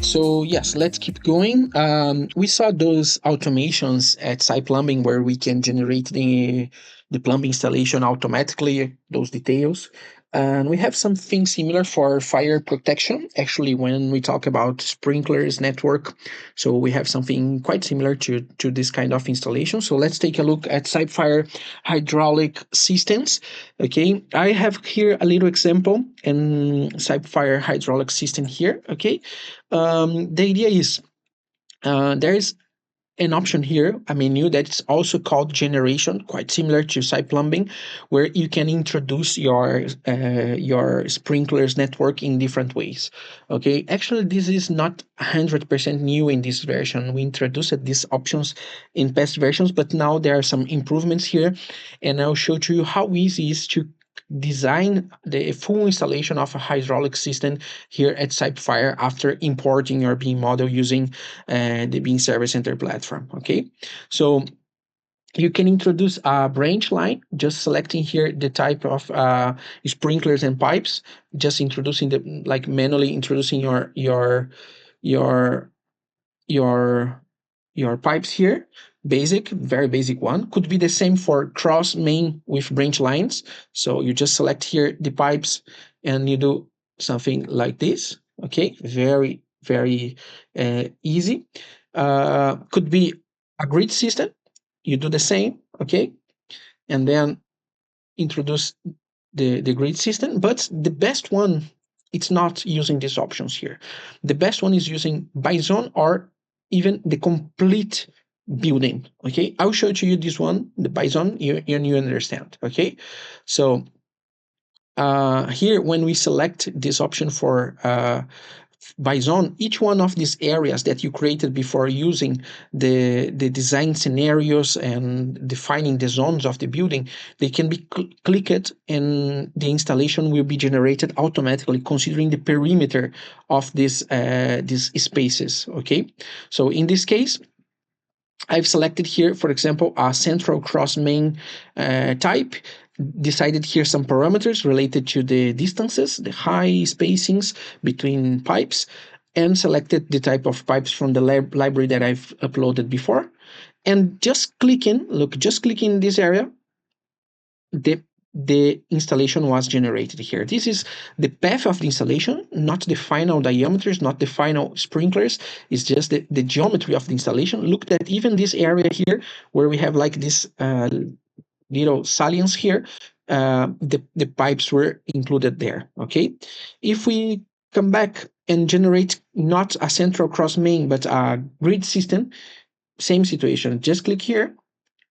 right, so yes, let's keep going. We saw those automations at Cype Plumbing where we can generate the plumbing installation automatically, those details. And we have something similar for fire protection, actually, when we talk about sprinklers network. So we have something quite similar to this kind of installation. So let's take a look at CYPEFIRE Hydraulic Systems. Okay, I have here a little example in CYPEFIRE Hydraulic System here. Okay, the idea is there is an option here, a menu that's also called generation, quite similar to Cype Plumbing, where you can introduce your sprinklers network in different ways. Okay, actually, this is not 100% new in this version. We introduced these options in past versions, but now there are some improvements here, and I'll show to you how easy it is to design the full installation of a hydraulic system here at CYPEFIRE after importing your BIM model using the BIMserver.center platform. Okay, so you can introduce a branch line, just selecting here the type of sprinklers and pipes, just introducing the, like, manually introducing your your pipes here. Basic, very basic one. Could be the same for cross main with branch lines. So you just select here the pipes and you do something like this. Okay, very, very easy. Could be a grid system. You do the same, okay, and then introduce the grid system. But the best one, it's not using these options here. The best one is using by zone or even the complete building. Okay, I'll show to you this one, the by zone, you understand. Okay, so here when we select this option for by zone, each one of these areas that you created before using the design scenarios and defining the zones of the building, they can be clicked and the installation will be generated automatically considering the perimeter of these spaces. Okay, so in this case, I've selected here, for example, a central cross main type, decided here some parameters related to the distances, the high spacings between pipes, and selected the type of pipes from the library that I've uploaded before. And just clicking, look, just clicking in this area, the installation was generated here. This is the path of the installation, not the final diameters, not the final sprinklers. It's just the geometry of the installation. Look at even this area here where we have like this little salience here. The pipes were included there. Okay, if we come back and generate not a central cross main but a grid system, same situation. Just click here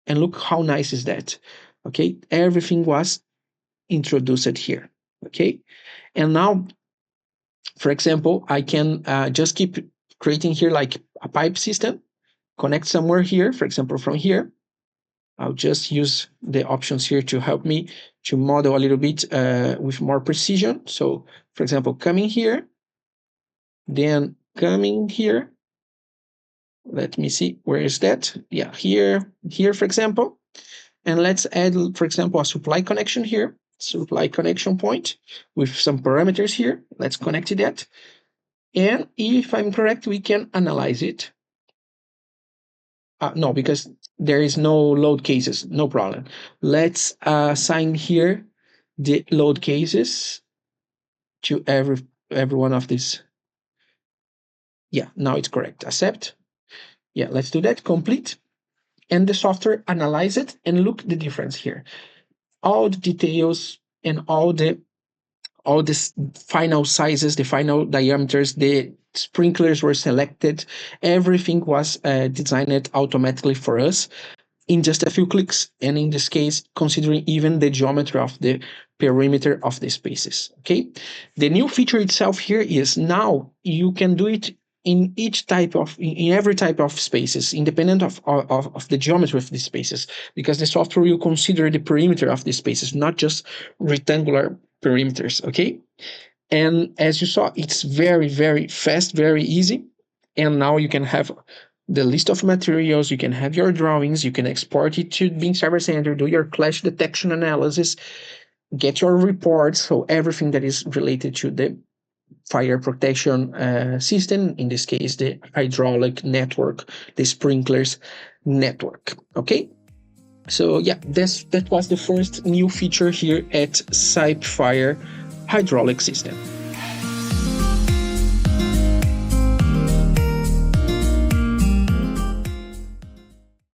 and look how nice is that. Okay, everything was introduced here. Okay, and now, for example, I can just keep creating here like a pipe system, connect somewhere here, for example, from here. I'll just use the options here to help me to model a little bit with more precision. So, for example, coming here, then coming here. Let me see, where is that? Yeah, here, for example. And let's add, for example, a supply connection here, supply connection point with some parameters here. Let's connect to that. And if I'm correct, we can analyze it. No, because there is no load cases, no problem. Let's assign here the load cases to every one of these. Yeah, now it's correct. Accept. Yeah, let's do that. Complete. And the software analyze it and look the difference here. All the details and all the final sizes, the final diameters, the sprinklers were selected. Everything was designed automatically for us in just a few clicks, and in this case, considering even the geometry of the perimeter of the spaces. Okay, the new feature itself here is now you can do it in every type of spaces, independent of the geometry of the spaces, because the software will consider the perimeter of the spaces, not just rectangular perimeters. Okay, and as you saw, it's very, very fast, very easy, and now you can have the list of materials, you can have your drawings, you can export it to BIMserver.center, do your clash detection analysis, get your reports, so everything that is related to the fire protection system, in this case the hydraulic network, the sprinklers network. Okay, so yeah, that was the first new feature here at CYPEFIRE Hydraulic System.